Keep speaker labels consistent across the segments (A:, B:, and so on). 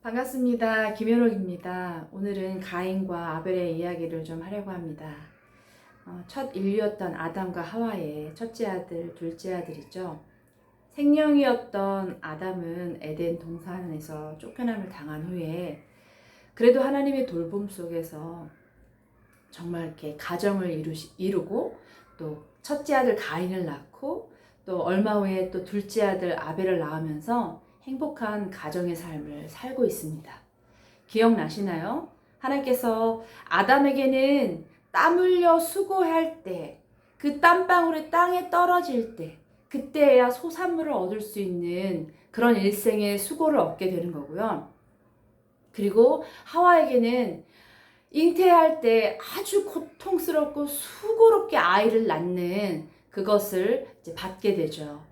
A: 반갑습니다. 김현옥입니다. 오늘은 가인과 아벨의 이야기를 좀 하려고 합니다. 첫 인류였던 아담과 하와의 첫째 아들, 둘째 아들이죠. 생명이었던 아담은 에덴 동산에서 쫓겨남을 당한 후에 그래도 하나님의 돌봄 속에서 정말 이렇게 가정을 이루고 또 첫째 아들 가인을 낳고 또 얼마 후에 또 둘째 아들 아벨을 낳으면서 행복한 가정의 삶을 살고 있습니다. 기억나시나요? 하나님께서 아담에게는 땀 흘려 수고할 때, 그 땀방울이 땅에 떨어질 때, 그때야 소산물을 얻을 수 있는 그런 일생의 수고를 얻게 되는 거고요. 그리고 하와에게는 잉태할 때 아주 고통스럽고 수고롭게 아이를 낳는 그것을 이제 받게 되죠.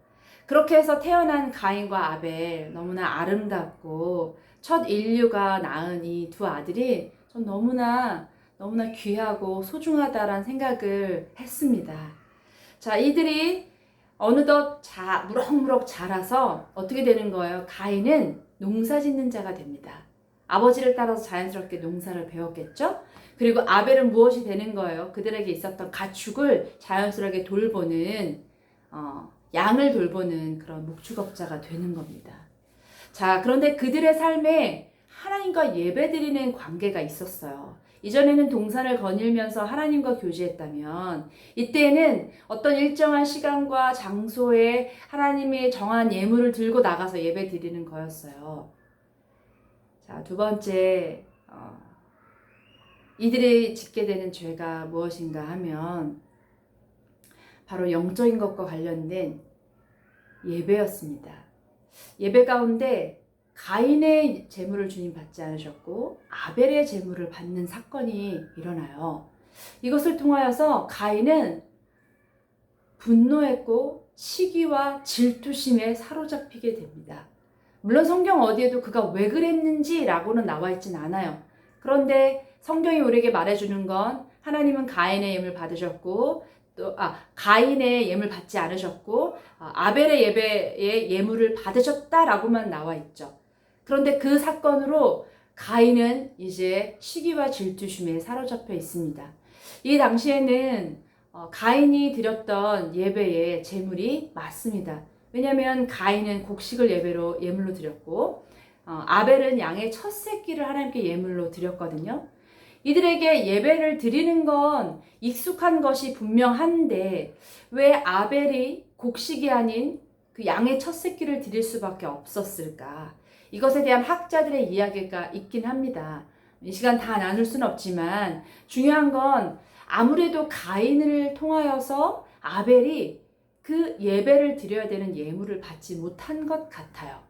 A: 그렇게 해서 태어난 가인과 아벨, 너무나 아름답고 첫 인류가 낳은 이 두 아들이 전 너무나 귀하고 소중하다라는 생각을 했습니다. 자, 이들이 어느덧 무럭무럭 자라서 어떻게 되는 거예요? 가인은 농사 짓는 자가 됩니다. 아버지를 따라서 자연스럽게 농사를 배웠겠죠? 그리고 아벨은 무엇이 되는 거예요? 그들에게 있었던 가축을 자연스럽게 돌보는 양을 돌보는 그런 목축업자가 되는 겁니다. 자, 그런데 그들의 삶에 하나님과 예배드리는 관계가 있었어요. 이전에는 동산을 거닐면서 하나님과 교제했다면 이때에는 어떤 일정한 시간과 장소에 하나님의 정한 예물을 들고 나가서 예배드리는 거였어요. 자, 두 번째, 이들이 짓게 되는 죄가 무엇인가 하면 바로 영적인 것과 관련된 예배였습니다. 예배 가운데 가인의 제물을 주님 받지 않으셨고 아벨의 제물을 받는 사건이 일어나요. 이것을 통하여서 가인은 분노했고 시기와 질투심에 사로잡히게 됩니다. 물론 성경 어디에도 그가 왜 그랬는지라고는 나와 있진 않아요. 그런데 성경이 우리에게 말해주는 건 하나님은 가인의 예물 받으셨고 또 가인의 예물 받지 않으셨고 아벨의 예배의 예물을 받으셨다라고만 나와 있죠. 그런데 그 사건으로 가인은 이제 시기와 질투심에 사로잡혀 있습니다. 이 당시에는 가인이 드렸던 예배의 제물이 맞습니다. 왜냐하면 가인은 곡식을 예물로 드렸고 아벨은 양의 첫 새끼를 하나님께 예물로 드렸거든요. 이들에게 예배를 드리는 건 익숙한 것이 분명한데 왜 아벨이 곡식이 아닌 그 양의 첫 새끼를 드릴 수밖에 없었을까? 이것에 대한 학자들의 이야기가 있긴 합니다. 이 시간 다 나눌 수는 없지만 중요한 건 아무래도 가인을 통하여서 아벨이 그 예배를 드려야 되는 예물을 받지 못한 것 같아요.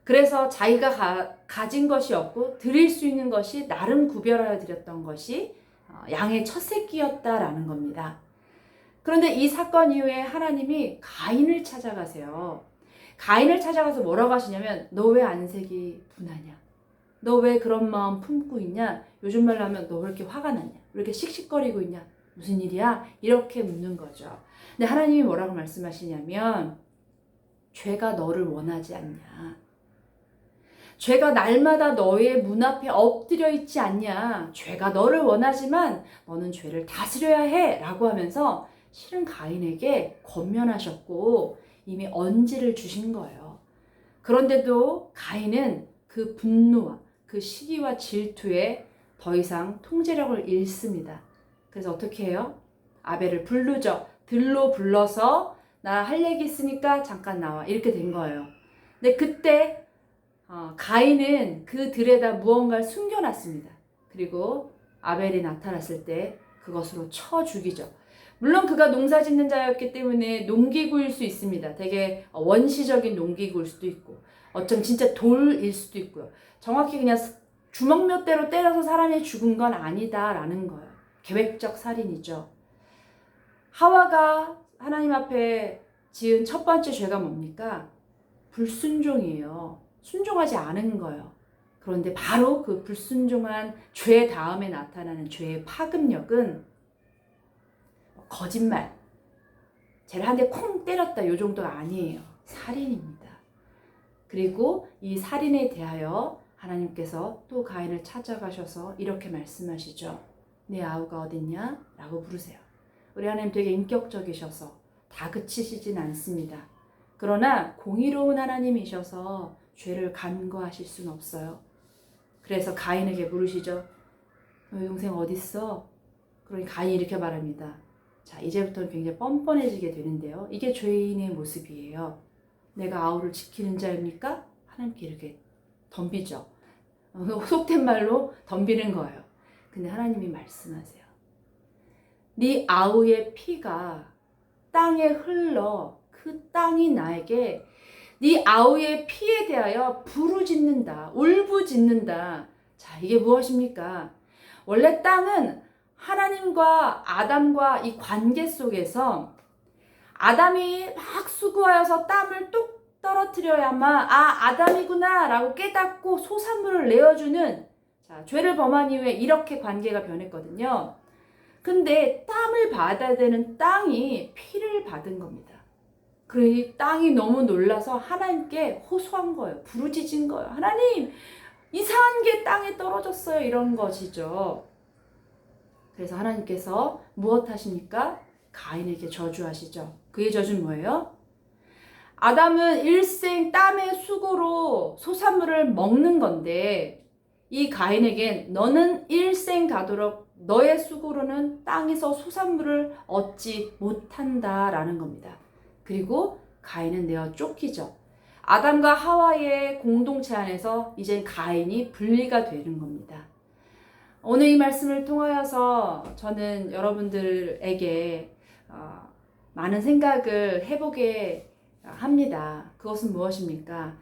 A: 그래서 자기가 가진 것이 없고 드릴 수 있는 것이 나름 구별하여 드렸던 것이 양의 첫 새끼였다라는 겁니다. 그런데 이 사건 이후에 하나님이 가인을 찾아가세요. 가인을 찾아가서 뭐라고 하시냐면 너 왜 안색이 분하냐? 너 왜 그런 마음 품고 있냐? 요즘 말로 하면 너 왜 이렇게 화가 났냐? 왜 이렇게 씩씩거리고 있냐? 무슨 일이야? 이렇게 묻는 거죠. 근데 하나님이 뭐라고 말씀하시냐면 죄가 너를 원하지 않냐? 죄가 날마다 너의 문 앞에 엎드려 있지 않냐? 죄가 너를 원하지만 너는 죄를 다스려야 해 라고 하면서 실은 가인에게 권면하셨고 이미 언지를 주신 거예요. 그런데도 가인은 그 분노와 그 시기와 질투에 더 이상 통제력을 잃습니다. 그래서 어떻게 해요? 아벨을 부르죠. 들로 불러서 나 할 얘기 있으니까 잠깐 나와. 이렇게 된 거예요. 근데 그때 가인은 그 들에다 무언가를 숨겨놨습니다. 그리고 아벨이 나타났을 때 그것으로 쳐 죽이죠. 물론 그가 농사 짓는 자였기 때문에 농기구일 수 있습니다. 되게 원시적인 농기구일 수도 있고 어쩜 진짜 돌일 수도 있고요. 정확히 그냥 주먹 몇 대로 때려서 사람이 죽은 건 아니다라는 거예요. 계획적 살인이죠. 하와가 하나님 앞에 지은 첫 번째 죄가 뭡니까? 불순종이에요. 순종하지 않은 거예요. 그런데 바로 그 불순종한 죄 다음에 나타나는 죄의 파급력은 거짓말, 쟤를 한 대 콩 때렸다 이 정도가 아니에요. 살인입니다. 그리고 이 살인에 대하여 하나님께서 또 가인을 찾아가셔서 이렇게 말씀하시죠. 내 아우가 어딨냐? 라고 부르세요. 우리 하나님 되게 인격적이셔서 다그치시진 않습니다. 그러나 공의로운 하나님이셔서 죄를 간과하실 수는 없어요. 그래서 가인에게 물으시죠. 너희 동생 어딨어? 그러니 가인이 이렇게 말합니다. 자, 이제부터는 굉장히 뻔뻔해지게 되는데요. 이게 죄인의 모습이에요. 내가 아우를 지키는 자입니까? 하나님께 이렇게 덤비죠. 속된 말로 덤비는 거예요. 근데 하나님이 말씀하세요. 네 아우의 피가 땅에 흘러 그 땅이 나에게 네 아우의 피에 대하여 부르짖는다. 울부짖는다. 자, 이게 무엇입니까? 원래 땅은 하나님과 아담과 이 관계 속에서 아담이 막 수고하여서 땀을 뚝 떨어뜨려야만 아담이구나 라고 깨닫고 소산물을 내어주는, 자, 죄를 범한 이후에 이렇게 관계가 변했거든요. 근데 땀을 받아야 되는 땅이 피를 받은 겁니다. 그러니 땅이 너무 놀라서 하나님께 호소한 거예요. 부르짖은 거예요. 하나님, 이상한 게 땅에 떨어졌어요. 이런 것이죠. 그래서 하나님께서 무엇 하십니까? 가인에게 저주하시죠. 그의 저주는 뭐예요? 아담은 일생 땀의 수고로 소산물을 먹는 건데 이 가인에겐 너는 일생 가도록 너의 수고로는 땅에서 소산물을 얻지 못한다라는 겁니다. 그리고 가인은 내어 쫓기죠. 아담과 하와의 공동체 안에서 이제 가인이 분리가 되는 겁니다. 오늘 이 말씀을 통하여서 저는 여러분들에게 많은 생각을 해보게 합니다. 그것은 무엇입니까?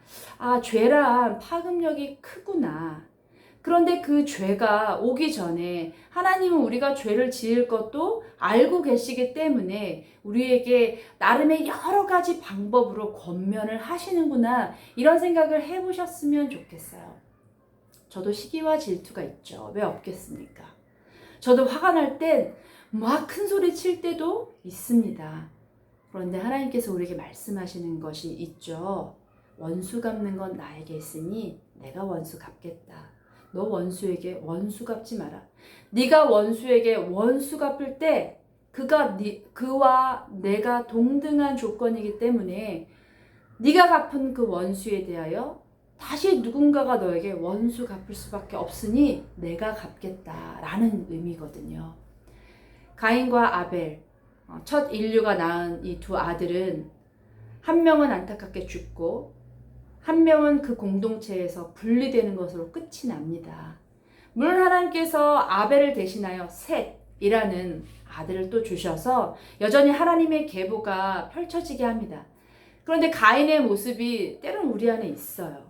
A: 죄란 파급력이 크구나. 그런데 그 죄가 오기 전에 하나님은 우리가 죄를 지을 것도 알고 계시기 때문에 우리에게 나름의 여러 가지 방법으로 권면을 하시는구나, 이런 생각을 해보셨으면 좋겠어요. 저도 시기와 질투가 있죠. 왜 없겠습니까? 저도 화가 날 땐 막 큰 소리 칠 때도 있습니다. 그런데 하나님께서 우리에게 말씀하시는 것이 있죠. 원수 갚는 건 나에게 있으니 내가 원수 갚겠다. 너 원수에게 원수 갚지 마라. 네가 원수에게 원수 갚을 때 그와 내가 동등한 조건이기 때문에 네가 갚은 그 원수에 대하여 다시 누군가가 너에게 원수 갚을 수밖에 없으니 내가 갚겠다라는 의미거든요. 가인과 아벨, 첫 인류가 낳은 이 두 아들은 한 명은 안타깝게 죽고 한 명은 그 공동체에서 분리되는 것으로 끝이 납니다. 물론 하나님께서 아벨을 대신하여 셋이라는 아들을 또 주셔서 여전히 하나님의 계보가 펼쳐지게 합니다. 그런데 가인의 모습이 때론 우리 안에 있어요.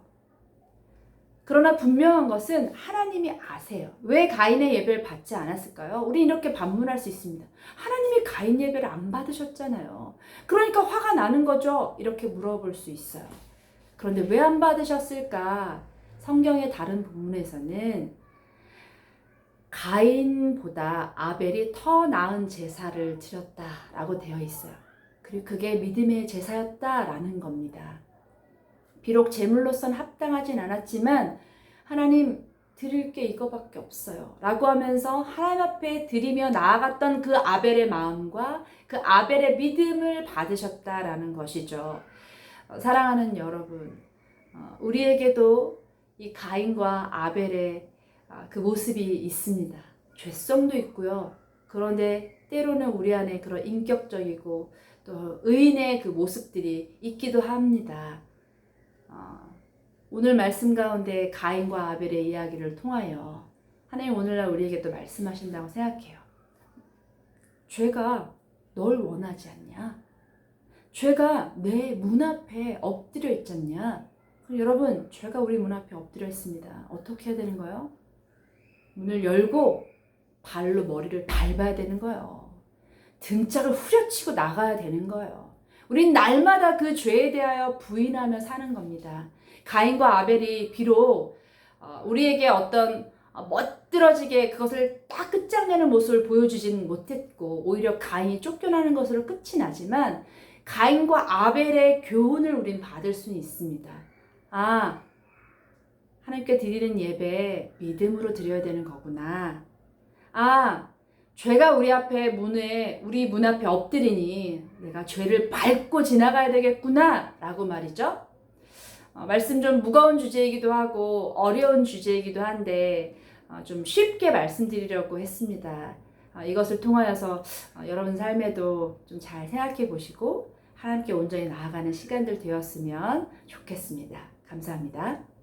A: 그러나 분명한 것은 하나님이 아세요. 왜 가인의 예배를 받지 않았을까요? 우리 이렇게 반문할 수 있습니다. 하나님이 가인 예배를 안 받으셨잖아요. 그러니까 화가 나는 거죠? 이렇게 물어볼 수 있어요. 그런데 왜 안 받으셨을까? 성경의 다른 부분에서는 가인보다 아벨이 더 나은 제사를 드렸다라고 되어 있어요. 그리고 그게 믿음의 제사였다라는 겁니다. 비록 제물로선 합당하진 않았지만 하나님, 드릴 게 이거밖에 없어요 라고 하면서 하나님 앞에 드리며 나아갔던 그 아벨의 마음과 그 아벨의 믿음을 받으셨다라는 것이죠. 사랑하는 여러분, 우리에게도 이 가인과 아벨의 그 모습이 있습니다. 죄성도 있고요. 그런데 때로는 우리 안에 그런 인격적이고 또 의인의 그 모습들이 있기도 합니다. 오늘 말씀 가운데 가인과 아벨의 이야기를 통하여 하나님 오늘날 우리에게 또 말씀하신다고 생각해요. 죄가 널 원하지 않냐? 죄가 내 문 앞에 엎드려 있지 않냐? 여러분, 죄가 우리 문 앞에 엎드려 있습니다. 어떻게 해야 되는 거예요? 문을 열고 발로 머리를 밟아야 되는 거예요. 등짝을 후려치고 나가야 되는 거예요. 우린 날마다 그 죄에 대하여 부인하며 사는 겁니다. 가인과 아벨이 비록 우리에게 어떤 멋들어지게 그것을 딱 끝장내는 모습을 보여주지는 못했고 오히려 가인이 쫓겨나는 것으로 끝이 나지만 가인과 아벨의 교훈을 우린 받을 수는 있습니다. 하나님께 드리는 예배 믿음으로 드려야 되는 거구나. 아, 죄가 우리 문 앞에 엎드리니 내가 죄를 밟고 지나가야 되겠구나 라고 말이죠. 말씀 좀 무거운 주제이기도 하고 어려운 주제이기도 한데 좀 쉽게 말씀드리려고 했습니다. 이것을 통하여서 여러분 삶에도 좀 잘 생각해 보시고 하나님께 온전히 나아가는 시간들 되었으면 좋겠습니다. 감사합니다.